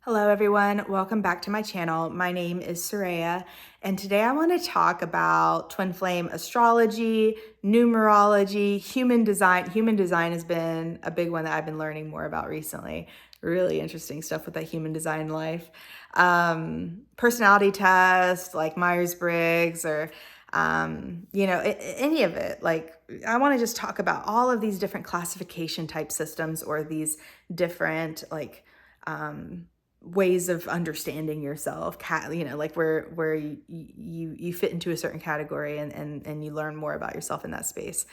Hello everyone, welcome back to my channel. My name is Soraya, and today I want to talk about twin flame astrology, numerology, human design. Human design has been a big one that I've been learning more about recently. Really interesting stuff with that human design life. Personality test, like Myers-Briggs or any of it. Like, I want to just talk about all of these different classification type systems or these different ways of understanding yourself, like where you fit into a certain category and you learn more about yourself in that space.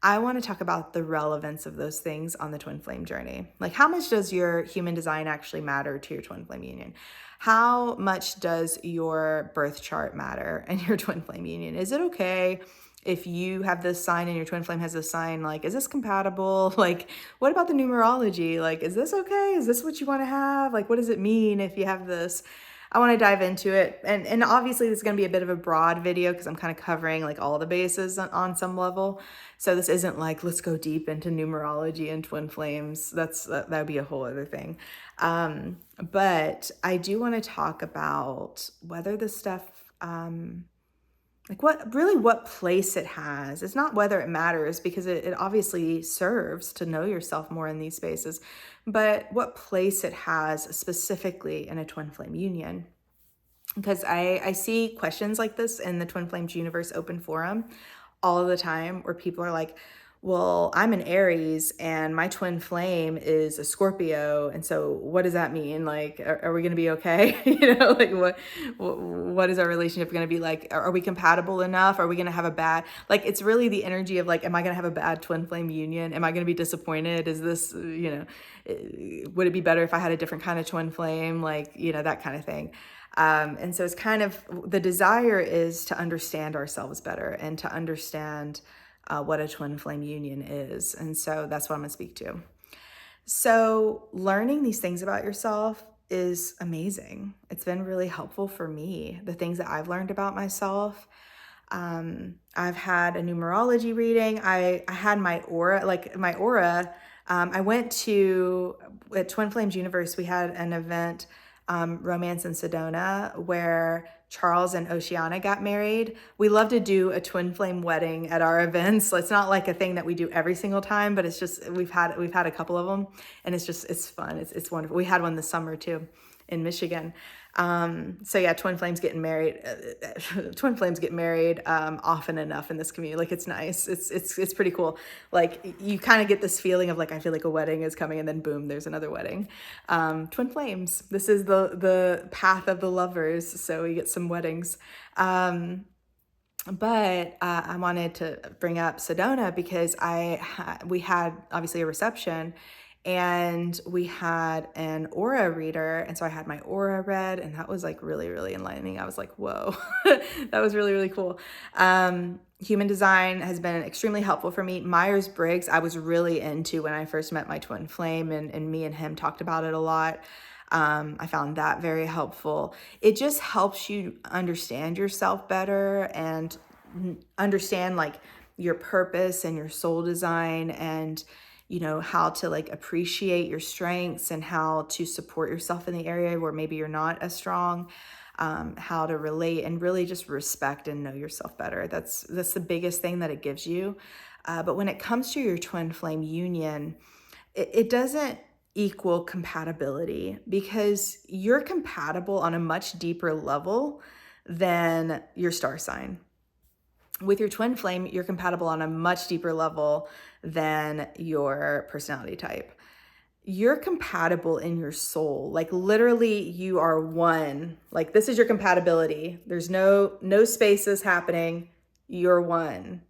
I want to talk about the relevance of those things on the twin flame journey. Like, how much does your human design actually matter to your twin flame union? How much does your birth chart matter in your twin flame union? Is it okay if you have this sign and your twin flame has this sign? Like, is this compatible? Like, what about the numerology? Like, is this okay? Is this what you want to have? Like, what does it mean if you have this? I want to dive into it. And obviously this is going to be a bit of a broad video because I'm kind of covering like all the bases on some level. So this isn't like, let's go deep into numerology and twin flames. That would be a whole other thing. But I do want to talk about whether this stuff, like what place it has. It's not whether it matters, because it obviously serves to know yourself more in these spaces, but what place it has specifically in a twin flame union. Because I see questions like this in the Twin Flames Universe open forum all of the time, where people are like, well, I'm an Aries and my twin flame is a Scorpio, and so what does that mean? Like, are we going to be okay? Like what is our relationship going to be like? Are we compatible enough? Are we going to have a bad, like, it's really the energy of like, am I going to have a bad twin flame union? Am I going to be disappointed? Is this, would it be better if I had a different kind of twin flame? Like, that kind of thing. And so it's kind of, the desire is to understand ourselves better and to understand what a twin flame union is. And so that's what I'm going to speak to. So learning these things about yourself is amazing. It's been really helpful for me, the things that I've learned about myself. I've had a numerology reading. I had my aura. I went to, at Twin Flames Universe, we had an event, Romance in Sedona, where Charles and Oceana got married. We love to do a twin flame wedding at our events. It's not like a thing that we do every single time, but it's just, we've had a couple of them, and it's fun. It's wonderful. We had one this summer too in Michigan. So yeah, twin flames get married often enough in this community. Like, it's nice. It's pretty cool. Like, you kind of get this feeling of like, I feel like a wedding is coming, and then boom, there's another wedding. Twin flames. This is the path of the lovers. So we get some weddings. But I wanted to bring up Sedona because we had obviously a reception, and we had an aura reader. And so I had my aura read, and that was like really, really enlightening. I was like, whoa, that was really, really cool. Human design has been extremely helpful for me. Myers-Briggs, I was really into when I first met my twin flame, and me and him talked about it a lot. I found that very helpful. It just helps you understand yourself better and understand like your purpose and your soul design, and how to like appreciate your strengths and how to support yourself in the area where maybe you're not as strong, how to relate and really just respect and know yourself better. That's the biggest thing that it gives you. But when it comes to your twin flame union, it doesn't equal compatibility, because you're compatible on a much deeper level than your star sign. With your twin flame, you're compatible on a much deeper level than your personality type. You're compatible in your soul. Like, literally, you are one. Like, this is your compatibility. There's no spaces happening. You're one.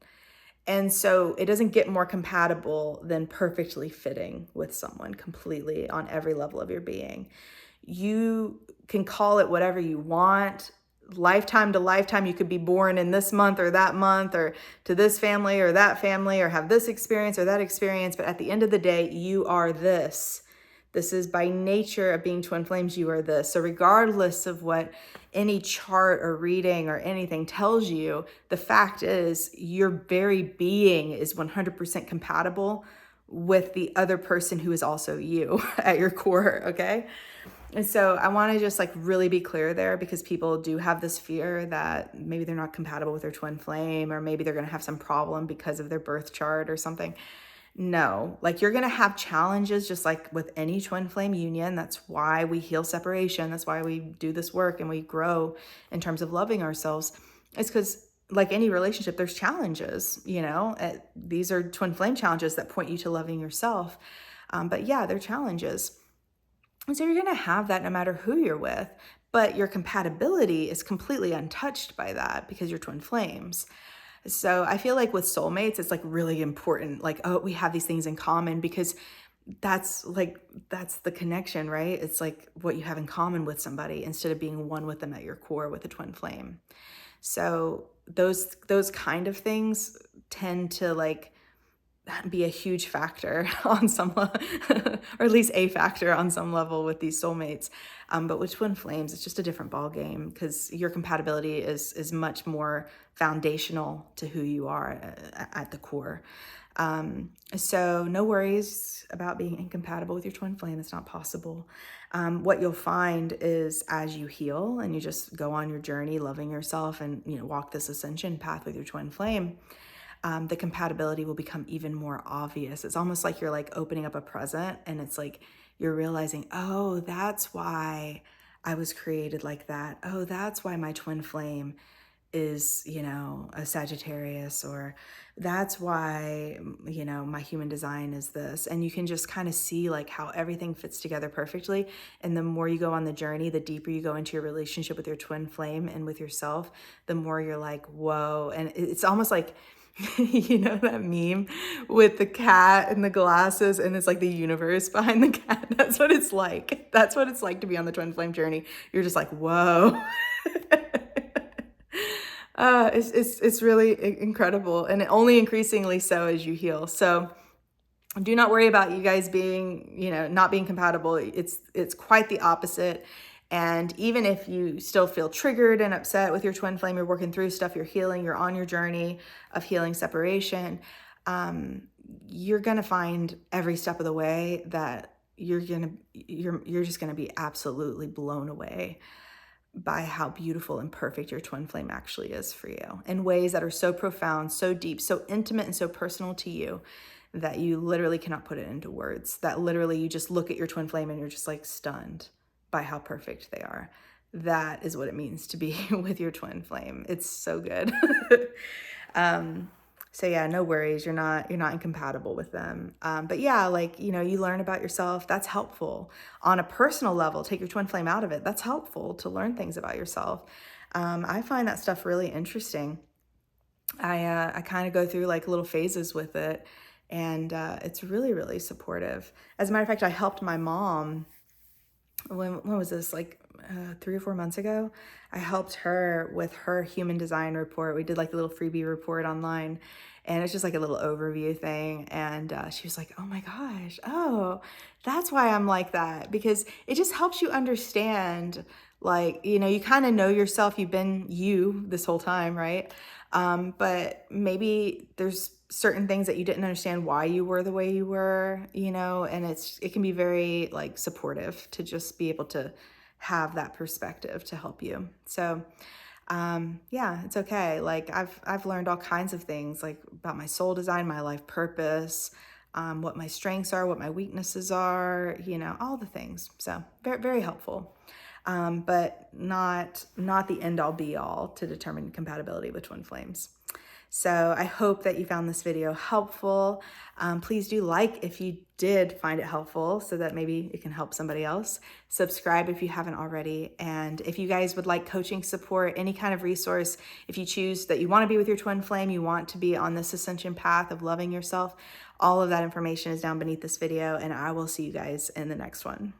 And so it doesn't get more compatible than perfectly fitting with someone completely on every level of your being. You can call it whatever you want. Lifetime to lifetime, you could be born in this month or that month, or to this family or that family, or have this experience or that experience. But at the end of the day, you are this. This is by nature of being twin flames, you are this. So regardless of what any chart or reading or anything tells you, the fact is your very being is 100% compatible with the other person who is also you at your core, okay? And so I want to just like really be clear there, because people do have this fear that maybe they're not compatible with their twin flame, or maybe they're going to have some problem because of their birth chart or something. No, like you're going to have challenges just like with any twin flame union. That's why we heal separation. That's why we do this work and we grow in terms of loving ourselves. It's because like any relationship, there's challenges, you know. These are twin flame challenges that point you to loving yourself. But yeah, they're challenges. And so you're going to have that no matter who you're with, but your compatibility is completely untouched by that because you're twin flames. So I feel like with soulmates, it's like really important, like, oh, we have these things in common, because that's the connection, right? It's like what you have in common with somebody instead of being one with them at your core with a twin flame. So those kind of things tend to like be a huge factor on some level, or at least a factor on some level with these soulmates. But with twin flames, it's just a different ball game, because your compatibility is much more foundational to who you are at the core. So no worries about being incompatible with your twin flame. It's not possible. What you'll find is as you heal and you just go on your journey, loving yourself, and walk this ascension path with your twin flame, the compatibility will become even more obvious. It's almost like you're like opening up a present, and it's like you're realizing, oh, that's why I was created like that. Oh, that's why my twin flame is, a Sagittarius, or that's why, my human design is this. And you can just kind of see like how everything fits together perfectly. And the more you go on the journey, the deeper you go into your relationship with your twin flame and with yourself, the more you're like, whoa. And it's almost like, that meme with the cat and the glasses, and it's like the universe behind the cat. That's what it's like. That's what it's like to be on the twin flame journey. You're just like, whoa. It's really incredible, and only increasingly so as you heal. So do not worry about you guys being, not being compatible. It's quite the opposite. And even if you still feel triggered and upset with your twin flame, you're working through stuff, you're healing, you're on your journey of healing separation, you're going to find every step of the way that you're just going to be absolutely blown away by how beautiful and perfect your twin flame actually is for you, in ways that are so profound, so deep, so intimate, and so personal to you that you literally cannot put it into words. That literally you just look at your twin flame and you're just like stunned by how perfect they are. That is what it means to be with your twin flame. It's so good. So yeah, no worries. You're not incompatible with them. But yeah, like, you learn about yourself. That's helpful. On a personal level, take your twin flame out of it. That's helpful to learn things about yourself. I find that stuff really interesting. I kind of go through like little phases with it, and it's really, really supportive. As a matter of fact, I helped my mom. When was this? Like 3 or 4 months ago, I helped her with her human design report. We did like a little freebie report online, and it's just like a little overview thing. And she was like, oh my gosh, oh, that's why I'm like that, because it just helps you understand, like, you kind of know yourself. You've been you this whole time, right? But maybe there's certain things that you didn't understand why you were the way you were, and it can be very like supportive to just be able to have that perspective to help you. So, yeah, it's okay. Like I've learned all kinds of things, like about my soul design, my life purpose, what my strengths are, what my weaknesses are, all the things. So very, very helpful. But not the end all be all to determine compatibility with twin flames. So I hope that you found this video helpful. Please do like if you did find it helpful, so that maybe it can help somebody else. Subscribe if you haven't already. And if you guys would like coaching support, any kind of resource, if you choose that you want to be with your twin flame, you want to be on this ascension path of loving yourself, all of that information is down beneath this video, and I will see you guys in the next one.